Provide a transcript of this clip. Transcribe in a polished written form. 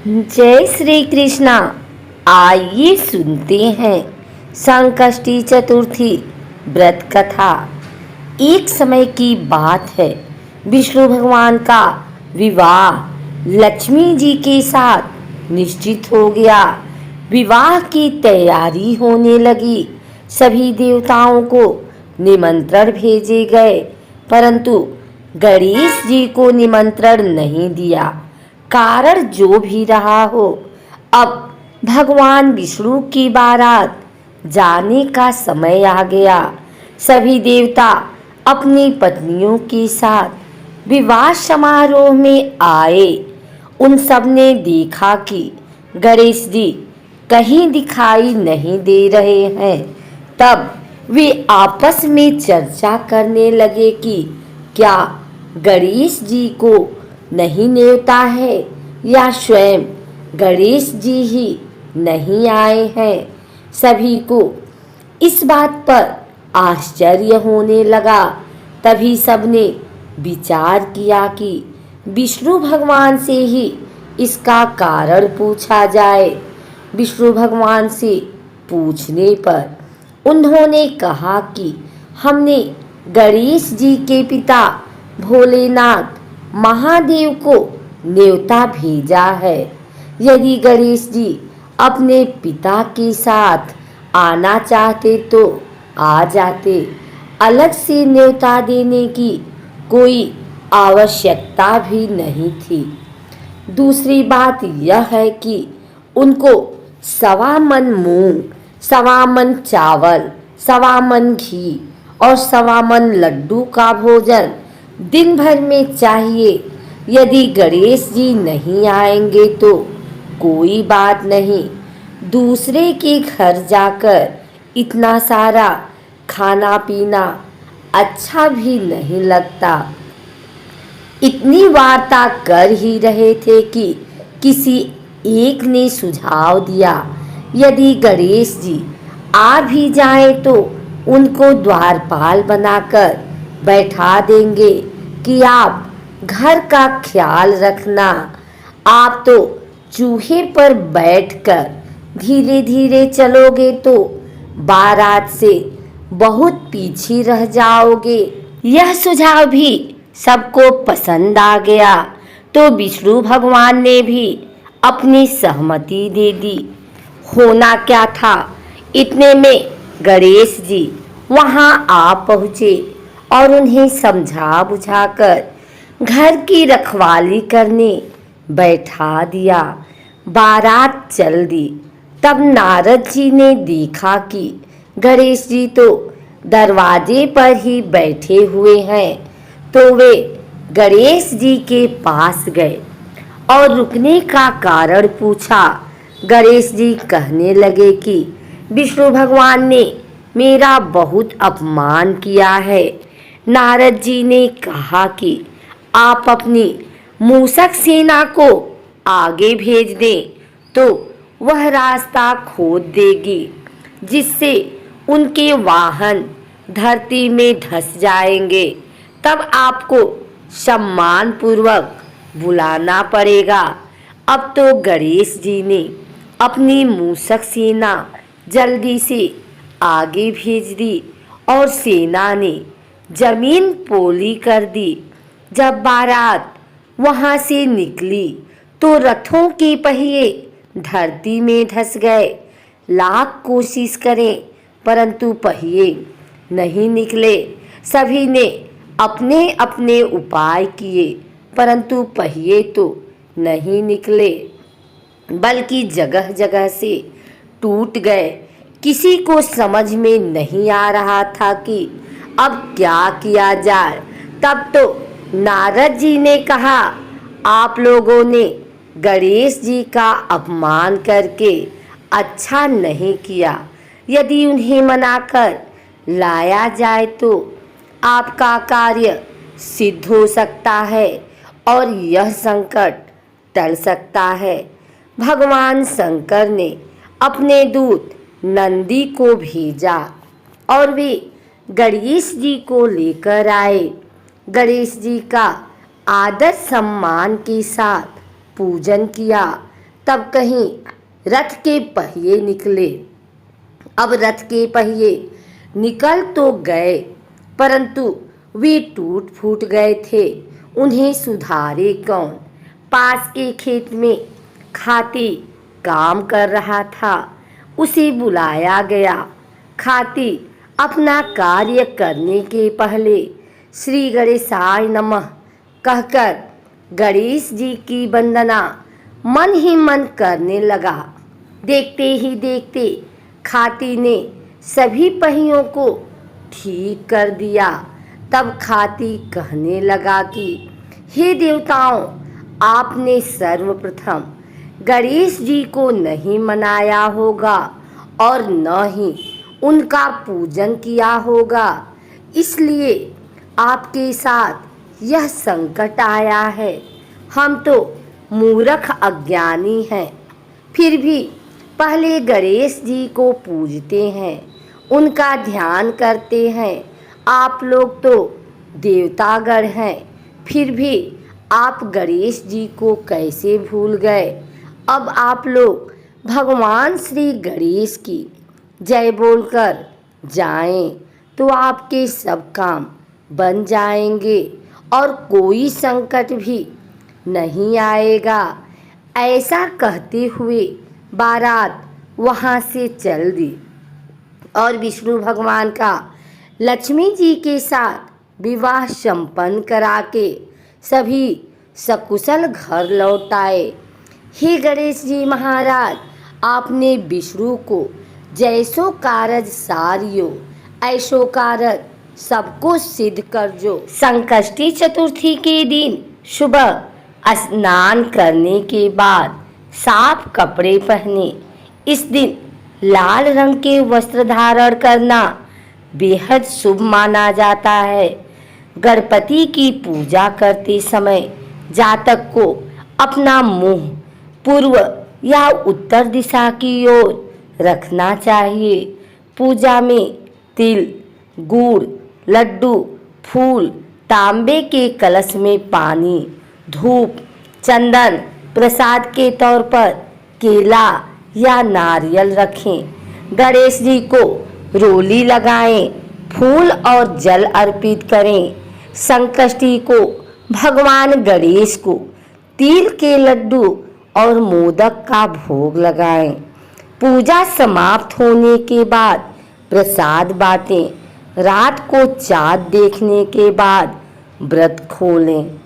जय श्री कृष्णा। आइए सुनते हैं संकष्टी चतुर्थी व्रत कथा। एक समय की बात है, विष्णु भगवान का विवाह लक्ष्मी जी के साथ निश्चित हो गया। विवाह की तैयारी होने लगी। सभी देवताओं को निमंत्रण भेजे गए, परंतु गणेश जी को निमंत्रण नहीं दिया। कारण जो भी रहा हो, अब भगवान विष्णु की बारात जाने का समय आ गया। सभी देवता अपनी पत्नियों के साथ विवाह समारोह में आए। उन सब ने देखा कि गणेश जी कहीं दिखाई नहीं दे रहे हैं। तब वे आपस में चर्चा करने लगे कि क्या गणेश जी को नहीं न्योता है या स्वयं गणेश जी ही नहीं आए हैं। सभी को इस बात पर आश्चर्य होने लगा। तभी सबने विचार किया कि विष्णु भगवान से ही इसका कारण पूछा जाए। विष्णु भगवान से पूछने पर उन्होंने कहा कि हमने गणेश जी के पिता भोलेनाथ महादेव को न्योता भेजा है। यदि गणेश जी अपने पिता के साथ आना चाहते तो आ जाते। अलग से न्योता देने की कोई आवश्यकता भी नहीं थी। दूसरी बात यह है कि उनको 1.25 मन मूंग, 1.25 मन चावल, 1.25 मन घी और 1.25 मन लड्डू का भोजन दिन भर में चाहिए। यदि गणेश जी नहीं आएंगे तो कोई बात नहीं, दूसरे के घर जाकर इतना सारा खाना पीना अच्छा भी नहीं लगता। इतनी वार्ता कर ही रहे थे कि किसी एक ने सुझाव दिया, यदि गणेश जी आ भी जाएं तो उनको द्वारपाल बनाकर बैठा देंगे कि आप घर का ख्याल रखना। आप तो चूहे पर बैठकर धीरे धीरे चलोगे तो बारात से बहुत पीछे रह जाओगे। यह सुझाव भी सबको पसंद आ गया, तो विष्णु भगवान ने भी अपनी सहमति दे दी। होना क्या था, इतने में गणेश जी वहां आ पहुंचे और उन्हें समझा बुझाकर घर की रखवाली करने बैठा दिया। बारात चल दी। तब नारद जी ने देखा कि गणेश जी तो दरवाजे पर ही बैठे हुए हैं, तो वे गणेश जी के पास गए और रुकने का कारण पूछा। गणेश जी कहने लगे कि विष्णु भगवान ने मेरा बहुत अपमान किया है। नारद जी ने कहा कि आप अपनी मूषक सेना को आगे भेज दें तो वह रास्ता खोद देगी, जिससे उनके वाहन धरती में धंस जाएंगे। तब आपको सम्मान पूर्वक बुलाना पड़ेगा। अब तो गणेश जी ने अपनी मूषक सेना जल्दी से आगे भेज दी और सेना ने जमीन पोली कर दी। जब बारात वहां से निकली तो रथों के पहिए धरती में धंस गए। लाख कोशिश करें परंतु पहिए नहीं निकले। सभी ने अपने अपने उपाय किए परंतु पहिए तो नहीं निकले, बल्कि जगह जगह से टूट गए। किसी को समझ में नहीं आ रहा था कि अब क्या किया जाए। तब तो नारद जी ने कहा, आप लोगों ने गणेश जी का अपमान करके अच्छा नहीं किया। यदि उन्हें मनाकर लाया जाए तो आपका कार्य सिद्ध हो सकता है और यह संकट टल सकता है। भगवान शंकर ने अपने दूत नंदी को भेजा और वे गणेश जी को लेकर आए। गणेश जी का आदर सम्मान के साथ पूजन किया। तब कहीं रथ के पहिए निकले। अब रथ के पहिए निकल तो गए, परंतु वे टूट फूट गए थे। उन्हें सुधारे कौन? पास के खेत में खाती काम कर रहा था, उसे बुलाया गया। खाती अपना कार्य करने के पहले श्री गणेशाय नमः कहकर गणेश जी की वंदना मन ही मन करने लगा। देखते ही देखते खाती ने सभी पहियों को ठीक कर दिया। तब खाती कहने लगा कि हे देवताओं, आपने सर्वप्रथम गणेश जी को नहीं मनाया होगा और न ही उनका पूजन किया होगा, इसलिए आपके साथ यह संकट आया है। हम तो मूर्ख अज्ञानी हैं, फिर भी पहले गणेश जी को पूजते हैं, उनका ध्यान करते हैं। आप लोग तो देवतागण हैं, फिर भी आप गणेश जी को कैसे भूल गए? अब आप लोग भगवान श्री गणेश की जय बोलकर जाएं तो आपके सब काम बन जाएंगे और कोई संकट भी नहीं आएगा। ऐसा कहते हुए बारात वहाँ से चल दी और विष्णु भगवान का लक्ष्मी जी के साथ विवाह संपन्न करा के सभी सकुशल घर लौट आए। हे गणेश जी महाराज, आपने विष्णु को जैसो कारज सारियो, ऐसो कारज सबको सिद्ध कर जो। संकष्टी चतुर्थी के दिन सुबह स्नान करने के बाद साफ कपड़े पहने। इस दिन लाल रंग के वस्त्र धारण करना बेहद शुभ माना जाता है। गणपति की पूजा करते समय जातक को अपना मुंह पूर्व या उत्तर दिशा की ओर रखना चाहिए। पूजा में तिल, गुड़, लड्डू, फूल, तांबे के कलश में पानी, धूप, चंदन, प्रसाद के तौर पर केला या नारियल रखें। गणेश जी को रोली लगाएं, फूल और जल अर्पित करें। संकष्टी को भगवान गणेश को तिल के लड्डू और मोदक का भोग लगाएं। पूजा समाप्त होने के बाद प्रसाद बांटें। रात को चाँद देखने के बाद व्रत खोलें।